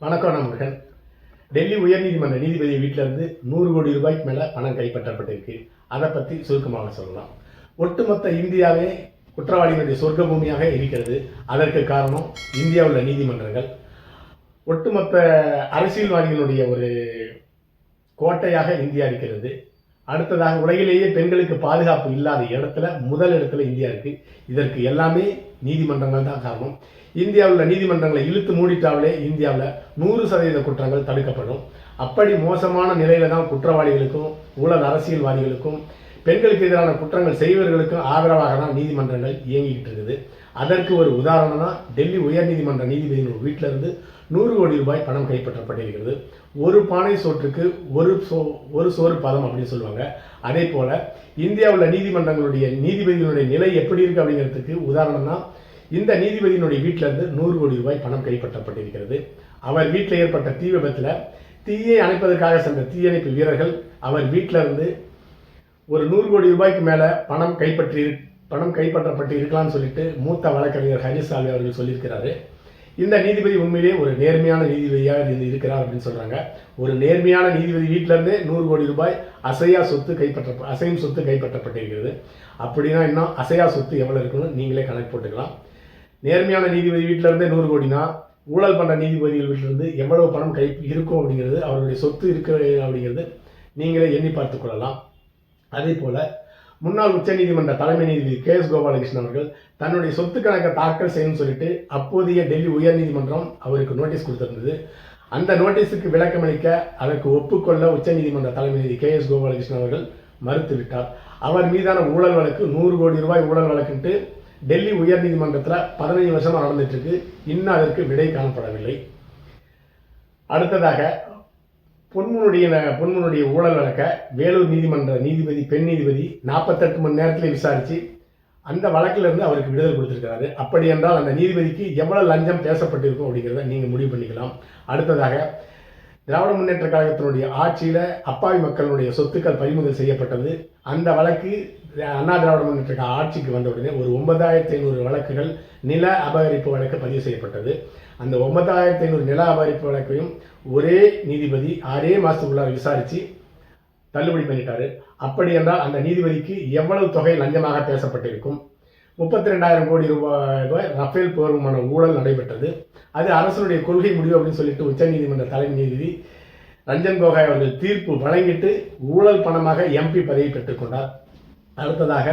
வணக்கம் நண்பர்கள். டெல்லி உயர்நீதிமன்ற நீதிபதி வீட்டிலிருந்து 100 கோடி ரூபாய்க்கு மேல பணம் கைப்பற்றப்பட்டிருக்கு. அதை பற்றி சுருக்கமாக சொல்லலாம். ஒட்டுமொத்த இந்தியாவே குற்றவாளிகளுடைய சொர்க்க பூமியாக இருக்கிறது. அதற்கு காரணம் இந்தியாவில் உள்ள நீதிமன்றங்கள். ஒட்டுமொத்த அரசியல்வாதிகளுடைய ஒரு கோட்டையாக இந்தியா இருக்கிறது. அடுத்ததாக உலகிலேயே பெண்களுக்கு பாதுகாப்பு இல்லாத இடத்துல முதல் இடத்துல இந்தியா இருக்கு. இதற்கு எல்லாமே நீதிமன்றங்கள் தான் காரணம். இந்தியாவில் உள்ள நீதிமன்றங்களை இழுத்து மூடிட்டாலே இந்தியாவில் 100% குற்றங்கள் தடுக்கப்படும். அப்படி மோசமான நிலையில தான் குற்றவாளிகளுக்கும் ஊழல் அரசியல்வாதிகளுக்கும் பெண்களுக்கு எதிரான குற்றங்கள் செய்வர்களுக்கும் ஆதரவாக தான் நீதிமன்றங்கள் இயங்கிக்கிட்டு இருக்குது. அதற்கு ஒரு உதாரணம் தான் டெல்லி உயர்நீதிமன்ற நீதிபதியின் வீட்டிலிருந்து 100 கோடி ரூபாய் பணம் கைப்பற்றப்பட்டிருக்கிறது. ஒரு பானை சோற்றுக்கு ஒரு சோறு பதம் அப்படின்னு சொல்லுவாங்க. அதே போல இந்தியாவில் நீதிமன்றங்களுடைய நீதிபதியினுடைய நிலை எப்படி இருக்கு அப்படிங்கிறதுக்கு உதாரணம் தான் இந்த நீதிபதியினுடைய வீட்டிலிருந்து 100 கோடி ரூபாய் பணம் கைப்பற்றப்பட்டிருக்கிறது. அவர் வீட்டில் ஏற்பட்ட தீ விபத்தில் தீயை அணைப்பதற்காக சென்ற தீயணைப்பு வீரர்கள் அவர் வீட்டில இருந்து ஒரு 100 கோடி ரூபாய்க்கு மேல பணம் கைப்பற்றப்பட்டு இருக்கலாம்னு சொல்லிட்டு மூத்த வழக்கறிஞர் ஹரிஸ் சால்வே அவர்கள் சொல்லியிருக்கிறாரு. இந்த நீதிபதி உண்மையிலே ஒரு நேர்மையான நீதிபதியாக இருக்கிறார் அப்படின்னு சொல்றாங்க. ஒரு நேர்மையான நீதிபதி வீட்டில இருந்தே 100 கோடி ரூபாய் அசையும் சொத்து கைப்பற்றப்பட்டிருக்கிறது. அப்படின்னா இன்னும் அசையா சொத்து எவ்வளவு இருக்குன்னு நீங்களே கணக்கு போட்டுக்கலாம். நேர்மையான நீதிபதி வீட்டில இருந்தே 100 கோடினா ஊழல் பண்ற நீதிபதிகள் வீட்டிலிருந்து எவ்வளவு பணம் இருக்கும் அப்படிங்கிறது, அவருடைய சொத்து இருக்கு அப்படிங்கிறது நீங்களே எண்ணி பார்த்துக் கொள்ளலாம். அதே போல முன்னாள் உச்சநீதிமன்ற தலைமை நீதிபதி KS கோபாலகிருஷ்ணன் அவர்கள் தன்னுடைய சொத்து கணக்கை தாக்கல் செய்யணும்னு சொல்லிட்டு அப்போதைய டெல்லி உயர்நீதிமன்றம் அவருக்கு நோட்டீஸ் கொடுத்திருந்தது. அந்த நோட்டீஸுக்கு விளக்கமளிக்க அதற்கு ஒப்புக்கொள்ள உச்சநீதிமன்ற தலைமை நீதி KS கோபாலகிருஷ்ணன் அவர்கள் மறுத்துவிட்டார். அவர் மீதான ஊழல் வழக்கு 100 கோடி ரூபாய் ஊழல் வழக்குன்ட்டு டெல்லி உயர்நீதிமன்றத்தில் 15 வருஷமா நடந்துட்டு இருக்கு. இன்னும் அதற்கு விடை காணப்படவில்லை. அடுத்ததாக பொன்முனுடைய ஊழல் வழக்க வேலூர் நீதிமன்ற நீதிபதி பெண் நீதிபதி 48 மணி நேரத்தில் விசாரிச்சு அந்த வழக்கில் இருந்து அவருக்கு விடுதலை கொடுத்திருக்கிறாரு. அப்படி என்றால் அந்த நீதிபதிக்கு எவ்வளவு லஞ்சம் பேசப்பட்டிருக்கும் அப்படிங்கிறத நீங்க முடிவு பண்ணிக்கலாம். அடுத்ததாக திராவிட முன்னேற்ற கழகத்தினுடைய ஆட்சியில அப்பாவி மக்களுடைய சொத்துக்கள் பறிமுதல் செய்யப்பட்டது. அந்த வழக்கு அண்ணா திராவிட முன்னேற்ற ஆட்சிக்கு வந்த உடனே ஒரு 9500 வழக்குகள் நில அபகரிப்பு வழக்கு பதிவு செய்யப்பட்டது. அந்த 9500 நில அபகரிப்பு வழக்கையும் ஒரே நீதிபதி 6 மாசத்துக்குள்ளார விசாரிச்சு தள்ளுபடி பண்ணிட்டாரு. அப்படி என்றால் அந்த நீதிபதிக்கு எவ்வளவு தொகை லஞ்சமாக பேசப்பட்டிருக்கும்? 32,000 கோடி ரூபாய் ரஃபேல் போர் விமான ஊழல் நடைபெற்றது. அது அரசனுடைய கொள்கை முடிவு அப்படின்னு சொல்லிட்டு உச்சநீதிமன்ற தலைமை நீதிபதி ரஞ்சன் கோகாய் அவர்கள் தீர்ப்பு வழங்கிட்டு ஊழல் பணமாக MP பதவி பெற்றுக் கொண்டார். அடுத்ததாக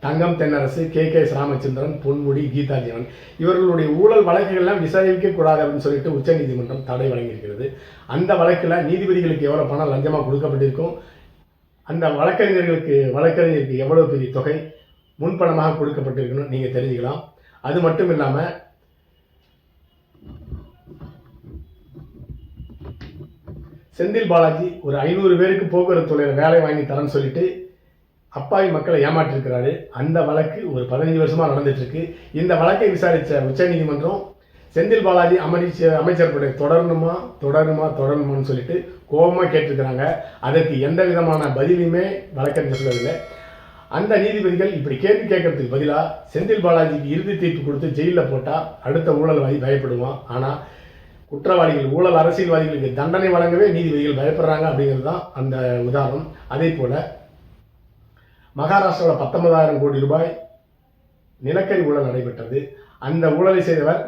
தங்கம் தென்னரசு, KS ராமச்சந்திரன், பொன்முடி, கீதா ஜீவன் இவர்களுடைய ஊழல் வழக்குகள்லாம் விசாரிக்க கூடாது அப்படின்னு சொல்லிட்டு உச்சநீதிமன்றம் தடை வழங்கியிருக்கிறது. அந்த வழக்குல நீதிபதிகளுக்கு எவ்வளவு பணம் லஞ்சமா கொடுக்கப்பட்டிருக்கும், அந்த வழக்கறிஞருக்கு எவ்வளவு பெரிய தொகை முன்பணமாக கொடுக்கப்பட்டிருக்கணும் நீங்க தெரிஞ்சுக்கலாம். அது மட்டும் இல்லாம செந்தில் பாலாஜி ஒரு 500 பேருக்கு போக்குவரத்து துறையில வேலை வாங்கி தரேன்னு சொல்லிட்டு அப்பாவி மக்களை ஏமாற்றிருக்கிறாரு. அந்த வழக்கு ஒரு 15 வருஷமா நடந்துட்டு இருக்கு. இந்த வழக்கை விசாரிச்ச உச்சநீதிமன்றம் செந்தில் பாலாஜி அமைச்சர் பதவி தொடரணுமான்னு சொல்லிட்டு கோபமா கேட்டிருக்கிறாங்க. அதற்கு எந்த விதமான பதிலுமே வழக்கறிஞர் சொல்லவில்லை. அந்த நீதிபதிகள் இப்படி கேள்வி கேட்கறதுக்கு பதிலா செந்தில் பாலாஜிக்கு இறுதி தீர்ப்பு கொடுத்து ஜெயிலில் போட்டா அடுத்த ஊழல்வாதி பயப்படுவான். ஆனா குற்றவாளிகள் ஊழல் அரசியல்வாதிகளுக்கு தண்டனை வழங்கவே நீதிபதிகள் பயப்படுறாங்க அப்படிங்கிறது தான் அந்த உதாரணம். அதே போல மகாராஷ்டிராவில் 19,000 கோடி ரூபாய் நிலக்கரி ஊழல் நடைபெற்றது. அந்த ஊழலை செய்தவர்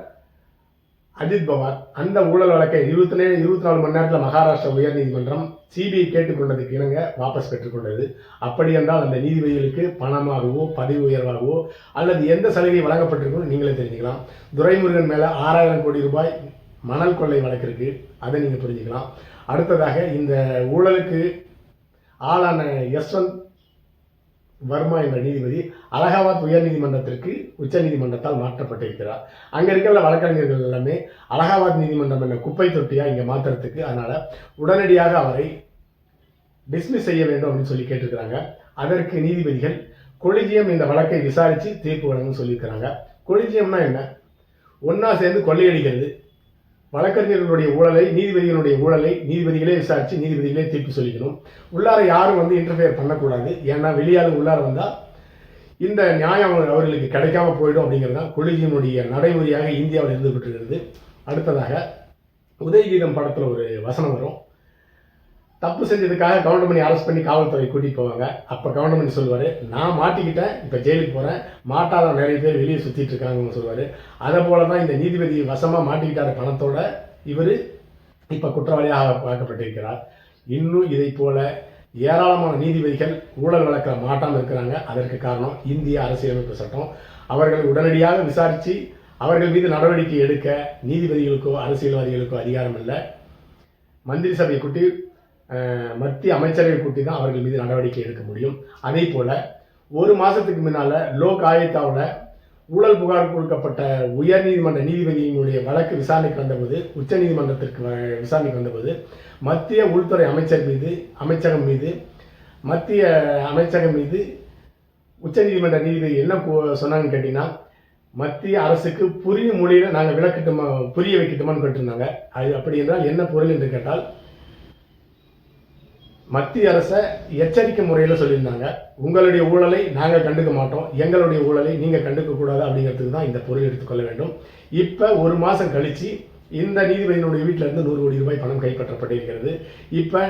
அஜித் பவார். அந்த ஊழல் வழக்கை 24 மணி நேரத்தில் மகாராஷ்டிரா உயர்நீதிமன்றம் CBI கேட்டுக்கொண்டதுக்கு இணங்க வாபஸ் பெற்றுக்கொண்டது. அப்படி என்றால் அந்த நீதிபதிகளுக்கு பணமாகவோ பதவி உயர்வாகவோ அல்லது எந்த சலுகை வழங்கப்பட்டிருக்கும் நீங்களே தெரிஞ்சுக்கலாம். துரைமுருகன் மேல 6,000 கோடி ரூபாய் மணல் கொள்ளை வழக்கு இருக்கு. அதை நீங்க புரிஞ்சுக்கலாம். அடுத்ததாக இந்த ஊழலுக்கு ஆளான யஸ்வந்த் வர்மா என்ற நீதிபதி அலகாபாத் உயர்நீதிமன்றத்திற்கு உச்சநீதிமன்றத்தால் மாற்றப்பட்டிருக்கிறார். அங்க இருக்கிற வழக்கறிஞர்கள் எல்லாமே அலகாபாத் நீதிமன்றம் என்ற குப்பை தொட்டியா இங்க மாற்றுறதுக்கு, அதனால உடனடியாக அவரை டிஸ்மிஸ் செய்ய வேண்டும் அப்படின்னு சொல்லி கேட்டிருக்கிறாங்க. அதற்கு நீதிபதிகள் கொலிஜியம் இந்த வழக்கை விசாரிச்சு தீர்ப்பு வழங்கும் சொல்லியிருக்கிறாங்க. கொலிஜியம்னா என்ன? ஒன்னா சேர்ந்து கொள்ளையடிக்கிறது. வழக்கறிஞர்களுடைய ஊழலை நீதிபதிகளே விசாரிச்சு நீதிபதிகளே தீர்ப்பு சொல்லிக்கணும். உள்ளார யாரும் இன்டர்ஃபியர் பண்ணக்கூடாது. ஏன்னா வெளியாளு உள்ளார வந்தா இந்த நியாயம் அவர்களுக்கு கிடைக்காம போயிடும் அப்படிங்கிறது தான் கொலிஜியனுடைய நடைமுறையாக இந்தியாவில் இருந்துகிட்டு இருக்கிறது. அடுத்ததாக உதயகீதம் படத்தில் ஒரு வசனம் வரும். தப்பு செஞ்சதுக்காக கவுண்டமணி அரெஸ்ட் பண்ணி காவல்துறை கூட்டிகிட்டு போவாங்க. அப்போ கவுண்டமணி சொல்லுவார், நான் மாட்டிக்கிட்டேன், இப்போ ஜெயிலுக்கு போகிறேன், மாட்டாத நிறைய பேர் வெளியே சுற்றிட்டு இருக்காங்கன்னு சொல்லுவார். அதை போல தான் இந்த நீதிபதி வசமாக மாட்டிக்கிட்டார பணத்தோட இவர் இப்போ குற்றவாளியாக பார்க்கப்பட்டிருக்கிறார். இன்னும் இதை போல ஏராளமான நீதிபதிகள் ஊழல் வழக்கில் மாட்டாமல் இருக்கிறாங்க. அதற்கு காரணம் இந்திய அரசியலமைப்பு சட்டம். அவர்களை உடனடியாக விசாரித்து அவர்கள் மீது நடவடிக்கை எடுக்க நீதிபதிகளுக்கோ அரசியல்வாதிகளுக்கோ அதிகாரம் இல்லை. மந்திரி சபையை கூட்டி மத்திய அமைச்சரவை கூட்டி தான் அவர்கள் மீது நடவடிக்கை எடுக்க முடியும். அதே போல் ஒரு மாதத்துக்கு முன்னால் லோக் ஆயுக்தாவில் ஊழல் புகார் கொடுக்கப்பட்ட உயர்நீதிமன்ற நீதிபதியினுடைய வழக்கு விசாரணைக்கு வந்தபோது, உச்ச நீதிமன்றத்திற்கு விசாரணைக்கு வந்தபோது மத்திய உள்துறை அமைச்சகம் மீது உச்ச நீதிமன்ற நீதிபதி என்ன சொன்னாங்கன்னு கேட்டிங்கன்னா, மத்திய அரசுக்கு புரியும் மொழியில் நாங்கள் புரிய வைக்கட்டுமான்னு கேட்டிருந்தாங்க. அது அப்படி என்றால் என்ன பொருள் என்று கேட்டால், மத்திய அரசை எச்சரிக்கை முறையில் சொல்லியிருந்தாங்க, உங்களுடைய ஊழலை நாங்கள் கண்டுக்க மாட்டோம், எங்களுடைய ஊழலை நீங்கள் கண்டுக்க கூடாது அப்படிங்கிறதுக்கு தான் இந்த பொருள் எடுத்துக்கொள்ள வேண்டும். இப்போ ஒரு மாதம் கழித்து இந்த நீதிபதியினுடைய வீட்டிலேருந்து 100 கோடி ரூபாய் பணம் கைப்பற்றப்பட்டிருக்கிறது. இப்போ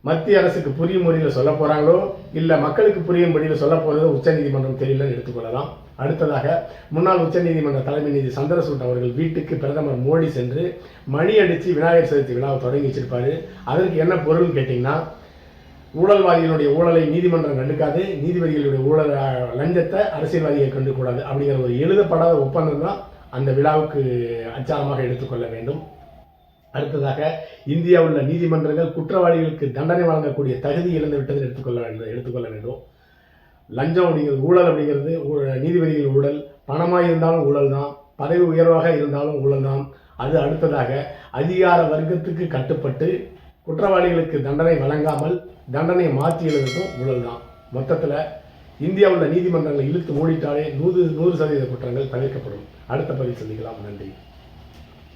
மத்திய அரசுக்கு புரியும் முறையில் சொல்ல போகிறாங்களோ இல்லை மக்களுக்கு புரியும் முறையில் சொல்ல போகிறதோ உச்சநீதிமன்றம் தெரியலன்னு எடுத்துக்கொள்ளலாம். அடுத்ததாக முன்னாள் உச்சநீதிமன்ற தலைமை நீதி சந்திரசூட் அவர்கள் வீட்டுக்கு பிரதமர் மோடி சென்று மணி அடித்து விநாயகர் சதுர்த்தி விழாவை தொடங்கி வச்சிருப்பாரு. அதற்கு என்ன பொருள்னு கேட்டிங்கன்னா, ஊழல்வாதிகளுடைய ஊழலை நீதிமன்றம் கண்டுக்காது, நீதிபதிகளுடைய ஊழல் லஞ்சத்தை அரசியல்வாதிகள் கண்டுக்கூடாது அப்படிங்கிற ஒரு எழுதப்படாத ஒப்பந்தம் தான் அந்த விழாவுக்கு அச்சாரமாக எடுத்துக்கொள்ள வேண்டும். அடுத்ததாக இந்தியாவில் உள்ள நீதிமன்றங்கள் குற்றவாளிகளுக்கு தண்டனை வழங்கக்கூடிய தகுதி இழந்து விட்டது எடுத்துக்கொள்ள வேண்டும். லஞ்சம் அப்படிங்கிறது, ஊழல் அப்படிங்கிறது நீதிபதிகள் ஊழல், பணமாக இருந்தாலும் ஊழல் தான், பதவி உயர்வாக இருந்தாலும் ஊழல் தான். அது அடுத்ததாக அதிகார வர்க்கத்துக்கு கட்டுப்பட்டு குற்றவாளிகளுக்கு தண்டனை வழங்காமல் தண்டனை மாற்றி எழுதுறதும் ஊழல் தான். மொத்தத்தில் இந்தியாவில் உள்ள நீதிமன்றங்களை இழுத்து மூடிட்டாலே 100% குற்றங்கள் தவிர்க்கப்படும். அடுத்த பதிவு சந்திக்கலாம். நன்றி.